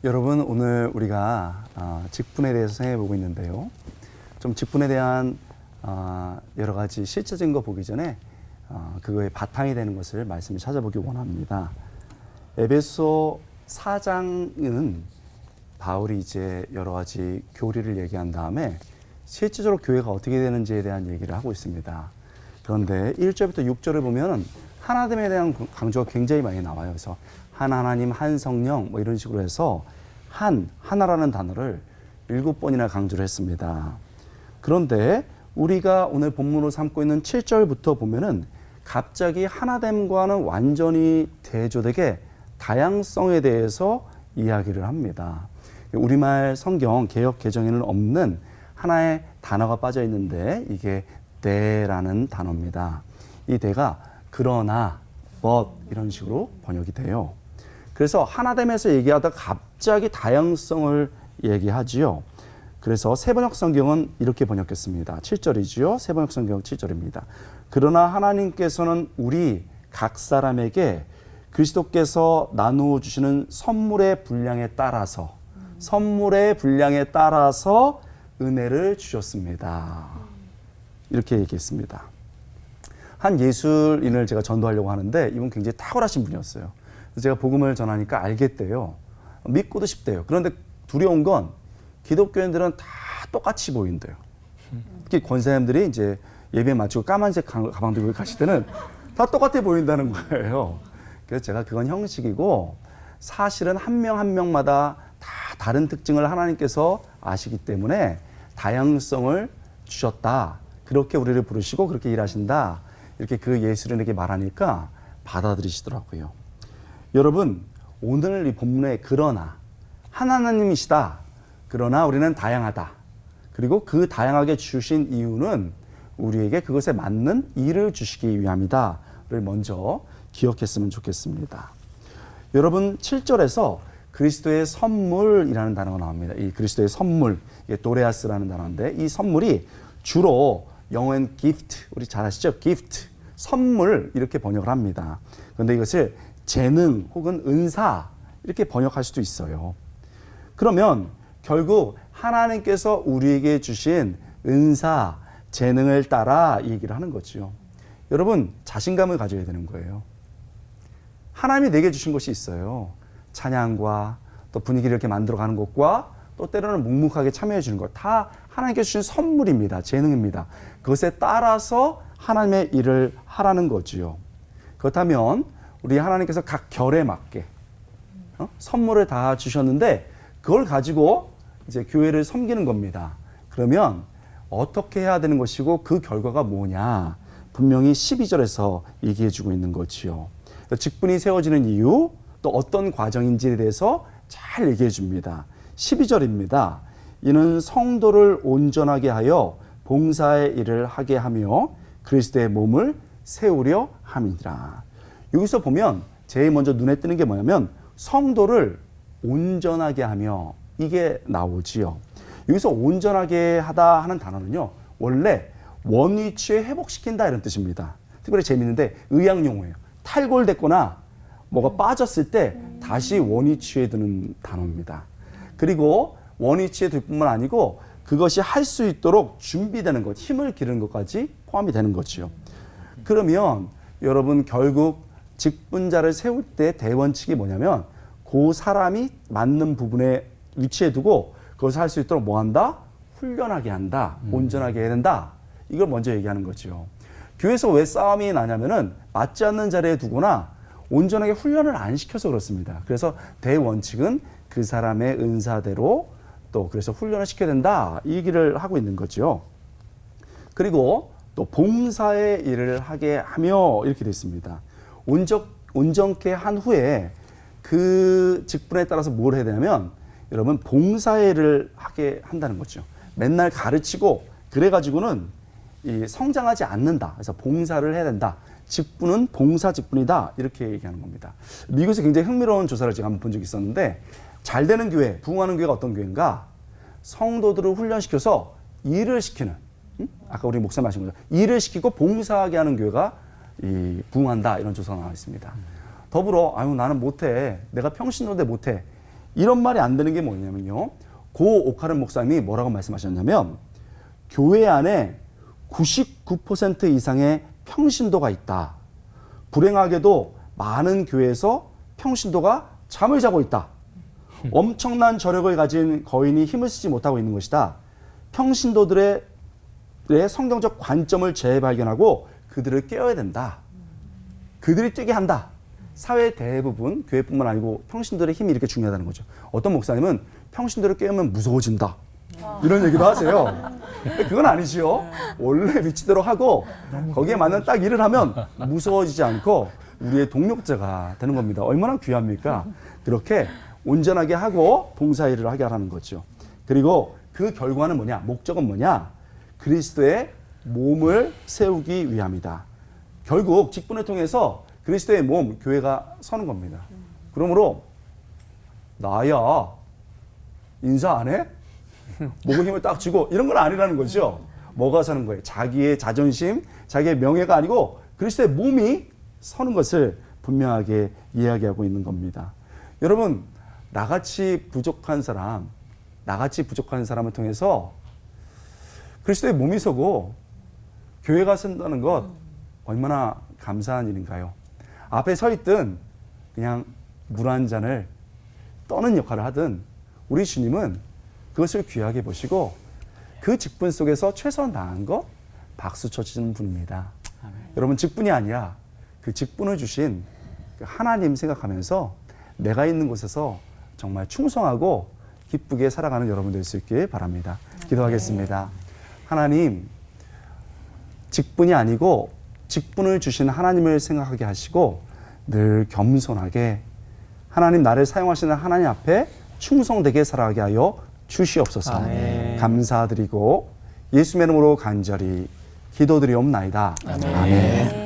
여러분, 오늘 우리가 직분에 대해서 생각해 보고 있는데요. 좀 직분에 대한 여러 가지 실제적인 거 보기 전에 그거의 바탕이 되는 것을 말씀을 찾아보기 원합니다. 에베소 4장은 바울이 이제 여러 가지 교리를 얘기한 다음에 실제적으로 교회가 어떻게 되는지에 대한 얘기를 하고 있습니다. 그런데 1절부터 6절을 보면 하나됨에 대한 강조가 굉장히 많이 나와요. 그래서 한 하나님, 한 성령 뭐 이런 식으로 해서 하나라는 단어를 7번이나 강조를 했습니다. 그런데 우리가 오늘 본문으로 삼고 있는 7절부터 보면은 갑자기 하나됨과는 완전히 대조되게 다양성에 대해서 이야기를 합니다. 우리말 성경 개역 개정에는 없는 하나의 단어가 빠져 있는데 이게 대라는 단어입니다. 이 대가 그러나, but 이런 식으로 번역이 돼요. 그래서 하나됨에서 얘기하다 갑자기 다양성을 얘기하지요. 그래서 세번역 성경은 이렇게 번역했습니다. 7절이지요. 세번역 성경 7절입니다. 그러나 하나님께서는 우리 각 사람에게 그리스도께서 나누어 주시는 선물의 분량에 따라서 은혜를 주셨습니다. 이렇게 얘기했습니다. 한 예술인을 제가 전도하려고 하는데 이분 굉장히 탁월하신 분이었어요. 그래서 제가 복음을 전하니까 알겠대요. 믿고도 싶대요. 그런데 두려운 건 기독교인들은 다 똑같이 보인대요. 특히 권사님들이 이제 예배 마치고 까만색 가방 들고 가실 때는 다 똑같아 보인다는 거예요. 그래서 제가 그건 형식이고 사실은 한 명 한 명마다 다 다른 특징을 하나님께서 아시기 때문에 다양성을 주셨다. 그렇게 우리를 부르시고 그렇게 일하신다. 이렇게 그 예술인에게 말하니까 받아들이시더라고요. 여러분, 오늘 이 본문에 그러나 하나님이시다. 그러나 우리는 다양하다. 그리고 그 다양하게 주신 이유는 우리에게 그것에 맞는 일을 주시기 위함이다를 먼저 기억했으면 좋겠습니다. 여러분, 7절에서 그리스도의 선물이라는 단어가 나옵니다. 이 그리스도의 선물, 이게 도레아스라는 단어인데 이 선물이 주로 영어엔 gift, 우리 잘 아시죠? gift, 선물 이렇게 번역을 합니다. 그런데 이것을 재능 혹은 은사 이렇게 번역할 수도 있어요. 그러면 결국 하나님께서 우리에게 주신 은사, 재능을 따라 이 얘기를 하는 거죠. 여러분, 자신감을 가져야 되는 거예요. 하나님이 내게 주신 것이 있어요. 찬양과 또 분위기를 이렇게 만들어가는 것과 또 때로는 묵묵하게 참여해 주는 것, 다 하나님께 주신 선물입니다. 재능입니다. 그것에 따라서 하나님의 일을 하라는 거지요. 그렇다면 우리 하나님께서 각 결에 맞게 선물을 다 주셨는데 그걸 가지고 이제 교회를 섬기는 겁니다. 그러면 어떻게 해야 되는 것이고 그 결과가 뭐냐? 분명히 12절에서 얘기해 주고 있는 거지요. 직분이 세워지는 이유, 또 어떤 과정인지에 대해서 잘 얘기해 줍니다. 12절입니다. 이는 성도를 온전하게 하여 봉사의 일을 하게 하며 그리스도의 몸을 세우려 함이니라. 여기서 보면 제일 먼저 눈에 띄는 게 뭐냐면 성도를 온전하게 하며 이게 나오지요. 여기서 온전하게 하다 하는 단어는요, 원래 원위치에 회복시킨다 이런 뜻입니다. 특별히 재밌는데 의학용어예요. 탈골됐거나 뭐가 빠졌을 때 다시 원위치에 드는 단어입니다. 그리고 원위치에 들 뿐만 아니고 그것이 할 수 있도록 준비되는 것, 힘을 기르는 것까지 포함이 되는 거죠. 그러면 여러분 결국 직분자를 세울 때 대원칙이 뭐냐면 그 사람이 맞는 부분에 위치해 두고 그것을 할 수 있도록 뭐 한다? 훈련하게 한다. 온전하게 해야 된다. 이걸 먼저 얘기하는 거죠. 교회에서 왜 싸움이 나냐면은 맞지 않는 자리에 두거나 온전하게 훈련을 안 시켜서 그렇습니다. 그래서 대원칙은 그 사람의 은사대로 또 그래서 훈련을 시켜야 된다. 이 얘기를 하고 있는 거죠. 그리고 또 봉사의 일을 하게 하며 이렇게 되어 있습니다. 온전케 한 후에 그 직분에 따라서 뭘 해야 되냐면 여러분 봉사의 일을 하게 한다는 거죠. 맨날 가르치고 그래가지고는 이 성장하지 않는다. 그래서 봉사를 해야 된다. 직분은 봉사 직분이다. 이렇게 얘기하는 겁니다. 미국에서 굉장히 흥미로운 조사를 제가 한번 본 적이 있었는데 잘 되는 교회, 부흥하는 교회가 어떤 교회인가? 성도들을 훈련시켜서 일을 시키는, 아까 우리 목사님 하신 거죠. 일을 시키고 봉사하게 하는 교회가 부흥한다. 이런 조사가 나와 있습니다. 더불어 나는 못해. 내가 평신도인데 못해. 이런 말이 안 되는 게 뭐냐면요. 고 오카른 목사님이 뭐라고 말씀하셨냐면 교회 안에 99% 이상의 평신도가 있다. 불행하게도 많은 교회에서 평신도가 잠을 자고 있다. 엄청난 저력을 가진 거인이 힘을 쓰지 못하고 있는 것이다. 평신도들의 성경적 관점을 재발견하고 그들을 깨워야 된다. 그들이 뛰게 한다. 사회 대부분, 교회뿐만 아니고 평신도의 힘이 이렇게 중요하다는 거죠. 어떤 목사님은 평신도를 깨우면 무서워진다. 이런 얘기도 하세요. 그건 아니지요. 원래 위치대로 하고 거기에 맞는 딱 일을 하면 무서워지지 않고 우리의 동력자가 되는 겁니다. 얼마나 귀합니까? 그렇게 온전하게 하고 봉사일을 하게 하라는 거죠. 그리고 그 결과는 뭐냐? 목적은 뭐냐? 그리스도의 몸을 세우기 위함이다. 결국 직분을 통해서 그리스도의 몸, 교회가 서는 겁니다. 그러므로 나야 인사 안 해? 목에 힘을 딱 쥐고 이런 건 아니라는 거죠. 뭐가 서는 거예요? 자기의 자존심, 자기의 명예가 아니고 그리스도의 몸이 서는 것을 분명하게 이야기하고 있는 겁니다. 여러분, 나같이 부족한 사람을 통해서 그리스도의 몸이 서고 교회가 선다는 것 얼마나 감사한 일인가요? 앞에 서 있든 그냥 물 한 잔을 떠는 역할을 하든 우리 주님은 그것을 귀하게 보시고 그 직분 속에서 최선을 다한 거 박수 쳐주시는 분입니다. 아멘. 여러분, 직분이 아니라 그 직분을 주신 그 하나님 생각하면서 내가 있는 곳에서 정말 충성하고 기쁘게 살아가는 여러분 될 수 있길 바랍니다. 기도하겠습니다. 하나님, 직분이 아니고 직분을 주신 하나님을 생각하게 하시고 늘 겸손하게 하나님, 나를 사용하시는 하나님 앞에 충성되게 살아가게 하여 주시옵소서. 아멘. 감사드리고 예수님의 이름으로 간절히 기도드리옵나이다. 아멘. 아멘.